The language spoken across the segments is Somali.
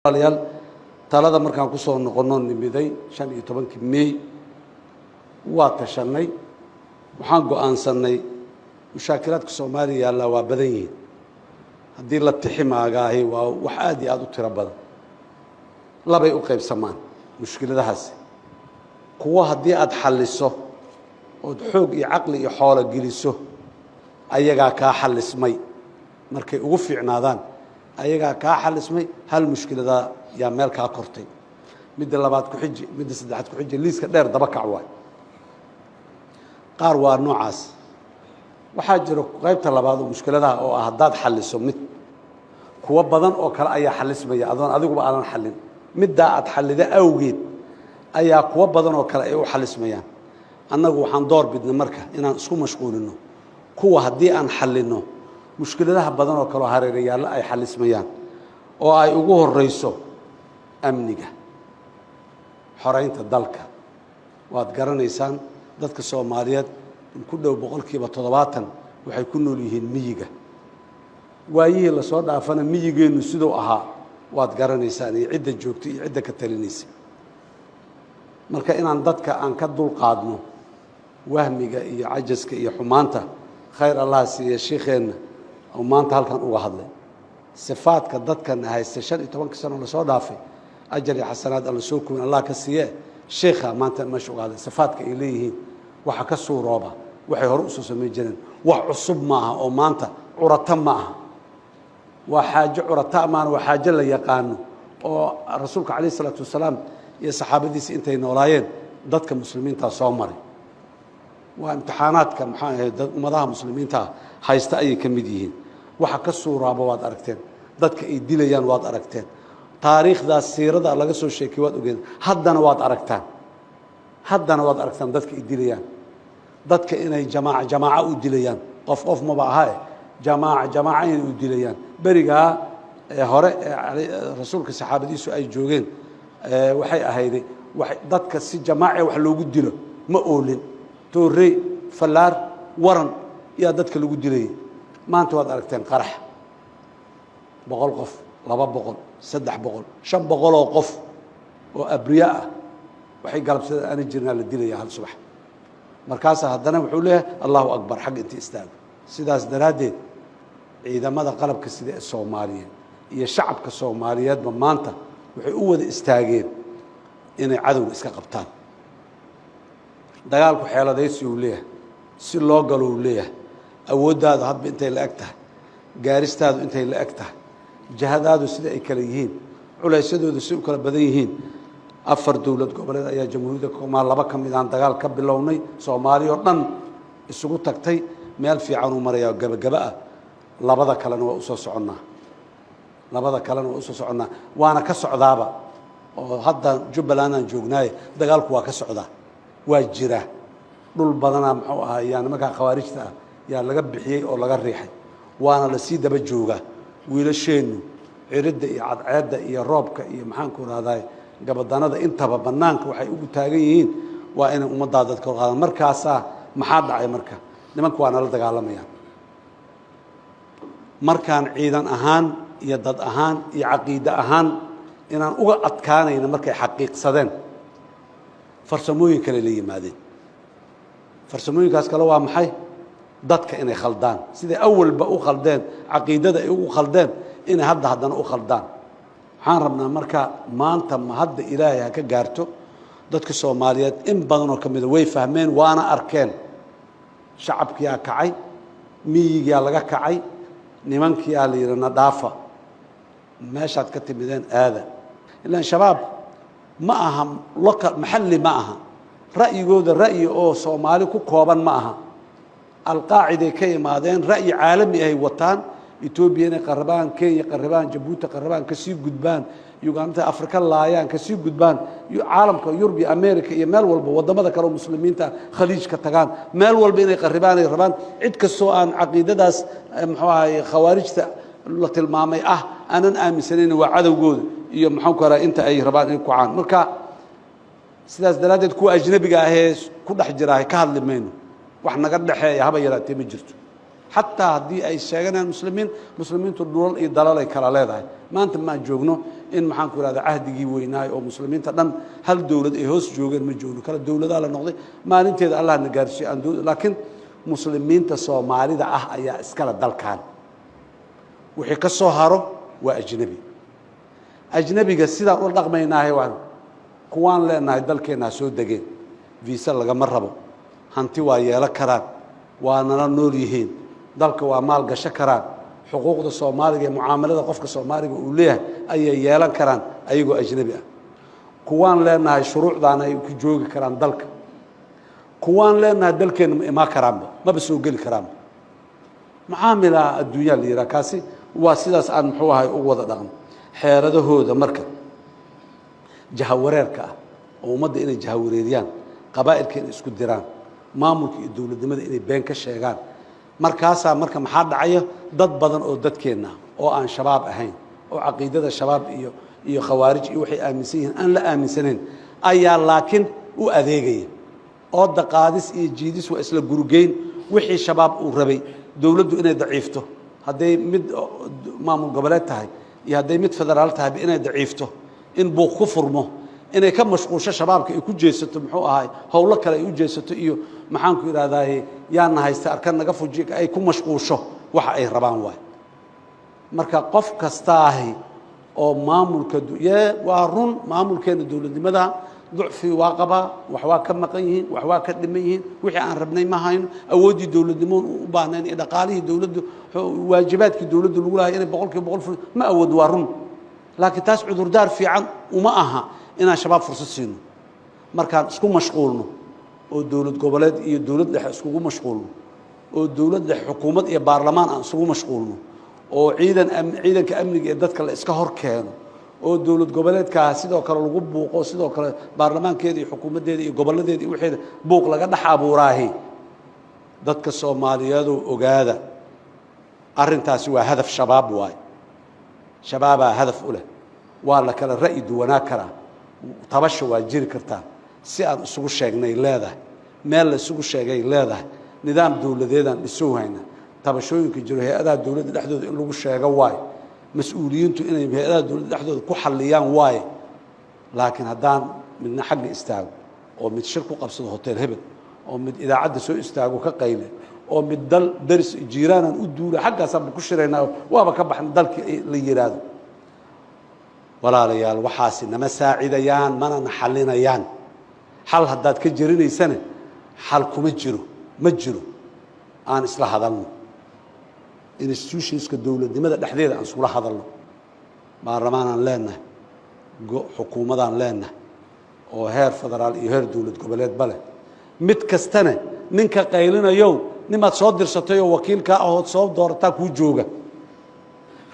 Walaalayaal talada markaan ku soo noqono nimiday 15 May waa tashanay waxaan go'aansanay mushaakilaadka Soomaaliya la waa badan yihiin hadii la tiximaaga waa wax aad iyo aad u tiro badan labay u qaybsamaan mushkiladahaas kuwa hadii aad xalliso oo xoog iyo aqli iyo xoolo geliso ayaga ka xallismay markay ugu fiicnaadaan ayaga ka xallismay hal mushkilada yaa meel ka kortay midda labaad ku xiji midda saddexaad ku xiji liiska dheer daba kac waay qaar waa noocaas waxaa jira qaybta labaad oo mushkiladaha oo ah hadaad xalliso mid kuwa badan oo kale ayaa xallismaya adoon adiguba aanan xallin midda aad xallida awgeed ayaa kuwa badan oo kale ay u xallismayaan annagu waxaan door bidna marka inaan isku mashquulino kuwa hadii aan xallino mushkiladaha badan oo kale hareerayaal ay xallismayaan oo ay ugu horeyso amniga xoreynta dalka waad garanaysaan dadka Soomaaliyeed ku dhow 70% waxay ku nool yihiin miyiga waayihii la soo dhaafana miyigeenu sidoo ahaa waad garanaysaan iyo cidda joogtay iyo cidda ka talinaysa marka inaan dadka aan ka dul qaadno wahmiga iyo cajaska iyo xumaanta khayr Allah siiyo sheekheena oo maanta halkan uga hadlay sifaadka dadkan haysta 15 sano la soo dhaafay ajar iyo xasanaad alla soo koon Allah ka siiye sheekha maanta ma shaqaale sifaadka ay leeyihiin waxa ka soo rooba waxay hor u soo sameeyeen jireen wax cusub maaha oo maanta curata maaha waa xaajo curata maaha waa xaajo la yaqaan oo rasuulka kaleey salaatu wasalaam iyo saxaabadiisa intay noolaayeen dadka muslimiinta soo maray waa imtixaanaadka maxaa ahayd ummadaha muslimiinta haysta ay ka mid yihiin waxa ka soo raaba waad aragteen dadka ay dilayaan waad aragteen taariikhda siirada laga soo sheekay waad ogeed haddana waad aragtaan dadka ay dilayaan dadka inay jamaaca u dilayaan qof ma baahay jamaaca inay u dilayaan bariga hore rasuulka saxaabadiisu ay joogeen waxay ahayd dadka si jamaaca wax loogu dilo ma oolin toorey falaar waran yaa dadka lagu dilay maanta waad aragteen qarax 100 qof 200 300 500 oo qof oo abriya ah waxay galabsadeen aan jirna la dilaya hal subax markaas haddana wuxuu leeyahay Allahu akbar xaq intii istaago sidaas daraadeed ciidamada qalabka sida Soomaaliyeed iyo shacabka Soomaaliyeed maanta waxay u wada istaageen inay cadawga iska qabtaan dagaalku xeeladaysi uu leeyahay si loo galo uu leeyahay awoodaadu hadba intay la egtahay gaaristaadu intay la egtahay jahadaadu sida ay kala yihiin culaysadoodu si u kala badan yihiin afar dawlad goboleed ayaa jamhuuriyadda Soomaaliya laba ka mid ah dagaal ka bilownay Soomaaliya oo dhan isugu tagtay meel fiican u maraya gabagaba ah labada kalena waa u soo soconaa waana ka socdaaba oo hadda Jubbaland aan joognay dagaalku waa ka socdaa waa jira dhul badana muxuu ahaayeen marka khawaarijta yaa laga bixiyay oo laga riixay waana la sii daba jooga wiilasheenu ciridda iyo cadceedda iyo roobka iyo maxaan ku raadaay gabadanada intaba banaanka waxay ugu taagan yihiin waa in ummadda dadka qaadan markaas maxaa dhacay marka nimanku waa la dagaalamayaan markaan ciidan ahaan iyo dad ahaan iyo caqiida ahaan inaan uga adkaanayna markay xaqiiqsadeen farsamooyin kale la yimaadeen farsamooyinkaas kale waa maxay dadka inay khaldaan sida awalba u khaldeen caqiidada ay ugu khaldeen in haddana u khaldaan waxaan rabnaa marka maanta ma hadda Ilaahay ka gaarto dadka Soomaaliyeed in badan oo kamid way fahmeen waana arkeen shacabkii kacay miyiga laga kacay nimankii la yiraahdo dhaafa meeshaad ka timideen aada ilaa shabaab ma aha maxalli ma aha ra'yigooda ra'yi oo Soomaali ku kooban ma aha alqaacida ka yimaadeen ra'yi caalami ay wataan Ethiopia qarabaan Kenya qarabaan Djibouti qarabaan ka sii gudbaan Uganda Afrika laayaan ka sii gudbaan caalamka Yurub iyo America iyo meel walba wadamada kale muslimiinta khaliijka tagaan meel walba inay qarabaan ay rabaan cid kastoo aan caqiidadaas muxuu ahay khawaarijta la tilmaamay aanan aaminsanayn waa cadawgooda iyo muxuu kara inta ay rabaan in ku caan marka sidaas daraadeed kuwa ajnabiga ah ee ku dhex jira ka hadlimayno wax naga dhaxeeya haba yaraatee ma jirto حتى هدي أي شيئا المسلمين تدول إدلال كلا لذا ما أنت ما جوجنو إن محنك هذا عهد جيويناي أو مسلمين تدم هل دولة إيهوس جوجن مجونو كلا الدولة ده على النقطة ما ننتهي الله نجارشي عنده لكن مسلمين تصومالي ده يا إسكال الدلكان وحكي الصهارو وأجنبي أجنبي قصيدة أقول رغم إنها وعن كوان لأنها دلكنا سود دقين فيسا لغا مربو هانتي ويالا كران وانا نوريهين دلك ومال قشا كران حقوق الصومالية معاملة قفك الصومالية وليها أي يالا كران أيقو أجنبي كوان لأنها شروع دانا يجوغ كران دلك كوان لأنها دلكين ما كرام ما بسوق الكرام معاملة الدنيا اللي راكاسي واسيداس aan muxuu ahay ugu wada dhaqan xeeradahooda marka jahawareerka oo umada inay jahawareeriyaan qabaa'ilka inay isku diraan maamulka iyo dawladnimada inay been ka sheegaan markaasa marka maxaa dhacaya dad badan oo dadkeena oo aan shabaab ahayn oo aqeedada shabaab iyo khawaarij iyo waxay aaminsan yihiin aan la aaminsaneyn ayaa laakiin u adeegaya oo daqaadis iyo jiidis waa isla gurugeyn wixii shabaab uu rabay dawladdu inay daciifto هذي مد مامون قبلتها يا هذي مد فدرالتها بإنها ضعيفته إن بو كفر مه إنه كم مشقوشة شباب يكون جيسة محوها هاي هؤلاء كلا يكون جيسة إيو محنك إلى هاي يعني هاي استأركان نقفوا جيك أي كم مشقوشة وحأي ربان واي مركا قف كستاهي أو مامون كدو يا وارون مامون كان الدولة لماذا ضعف واقبة وحوا كم مقيهين وحوا كدميهين وحي عن ربنا ما هين أودي دولة دمون وبعنين إذا قاليه دولة واجبات كدولة الأولى يعني بقول ما أود وارون لكن تاس عذر دار في عن وماها إنها شباب فرصة سينو مركان سكون مشغولنا والدولة قبلات إيه الدولة ده سكون مشغولنا والدولة ده حكومة إيه برلمان سكون مشغولنا وعيدا كأمن إدتك الإسكهر كانوا oo dawlad goboleedka sidoo kale lagu buuqo sidoo kale baarlamaankeedii xukuumadeedii iyo gobolladeedii wixii buuq laga dhax abuuraahay dadka Soomaaliyeed oo ogaada arintaasi waa hadaf shabaab waay shabaaba hadaf u leh waa la kala ra'yi duwanaa kara tabasho waa jiri kartaa si aan isugu sheegnay leedahay meel la isugu sheegay leedahay nidaam dawladeedan dhisoo hayna tabashooyinka jiro hay'adaha dawladda dhexdooda in lagu sheego waay مسؤولينتو إنه بهذا الدولة أحد كحليان واي لكن هدان من حق استاغ أو من شركة قبض هوتيل هبل أو من إذا عد سوء استاغ وكقيلة أو من دل درس جيرانا الدولة حقها سب كشرينا وابا كبح ندلك ليرادو ولا ريال وحاسن مساعديان منا نحلنا يان حل هداد كجريني سنة حلكم مجرو أنا إصلاح هذا institutions كدولة لماذا نحديد عن صورة هذا الله برلمان لنا حكومة لنا وهير فدرال يهير دولة قبلات بلد متكستنة منك قايلنا يوم نما تصدر ستيو وكيل كأهو تصوب دورتك وجوجا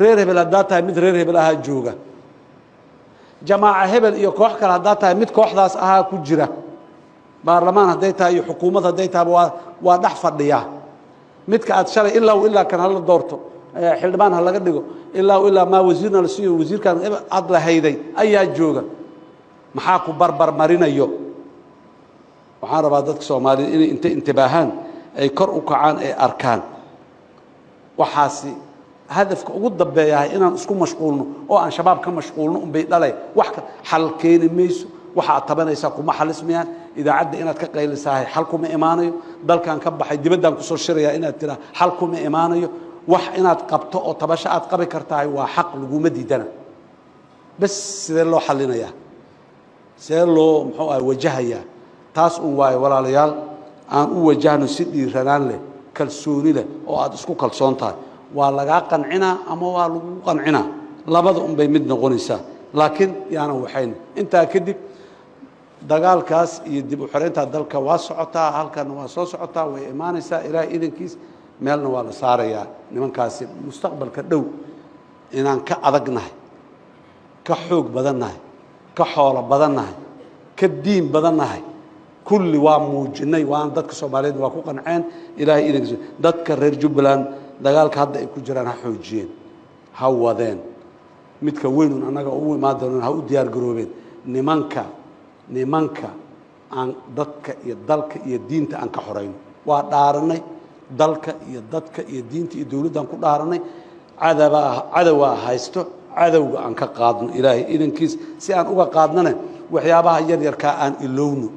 ريره بلا داتا مد ريره بلا جوجا جماعة هبل يكوح كلا داتا مد كوح داس كجرا برلمان هديتها حكومة هديتها وضح فضياه midka aad shalay ilaa kan hal doorto xildhibaan hal laga dhigo ilaa ma wasiirna la siiyo wasiirkan aad la hayday ayaa jooga maxaa ku barbar marinayo waxaan rabaa dadka Soomaaliyeed in inta intibaahan ay kor u kacaan ay arkaan waxaasi hadafka ugu dambeeyahay inaan isku mashquulno oo aan shabaab ka mashquulno bay dhalay wax xal keenay mayso waxa tabanaysa kuma xalismayaan idaacada inaad ka qaylisahay xal kuma iimaanayo dalkan ka baxay dibaddan ku soo shiraya inaad tira xal kuma iimaanayo wax inaad qabto oo tabasho aad qabi kartahay waa xaq lagu madidana bas sidee loo xalinaya sidee loo muxuu ah wajahaya taas uu waay walaalayaal aan u wajahno si dhiiranaan leh kalsooni leh oo aad isku kalsoon tahay waa laga qancinaa ama waa lagu qancinaa labada bay mid noqonaysaa laakiin yaana waxayn inta kadib dagaalkaas iyo dib u xiraynta dalka waa socotaa halkan waa soo socotaa way iimaanaysaa ilaa idankiis meelna waa la saarayaa nimankaasi mustaqbalka dhow inaan ka adagnahay ka xoog badannahay ka xoolo badannahay ka diin badannahay kulli waa muujinay waan dadka Soomaaliyeed waa ku qanceen ilaahay idankiis dadka reer Jubbaland dagaalka hadda ay ku jiraan ha xoojiyeen ha wadeen midka weyn anaga ugu imaadana ha u diyaar garoobeen nimanka aan dadka iyo dalka iyo diinta aan ka xoreyno waa dhaaranay dalka iyo dadka iyo diinta iyo dawladdan ku dhaaranay cadawaa haysto cadowga aan ka qaadno ilaahay idankiis si aan uga qaadnana waxyaabaha yaryarkaa aan ilowno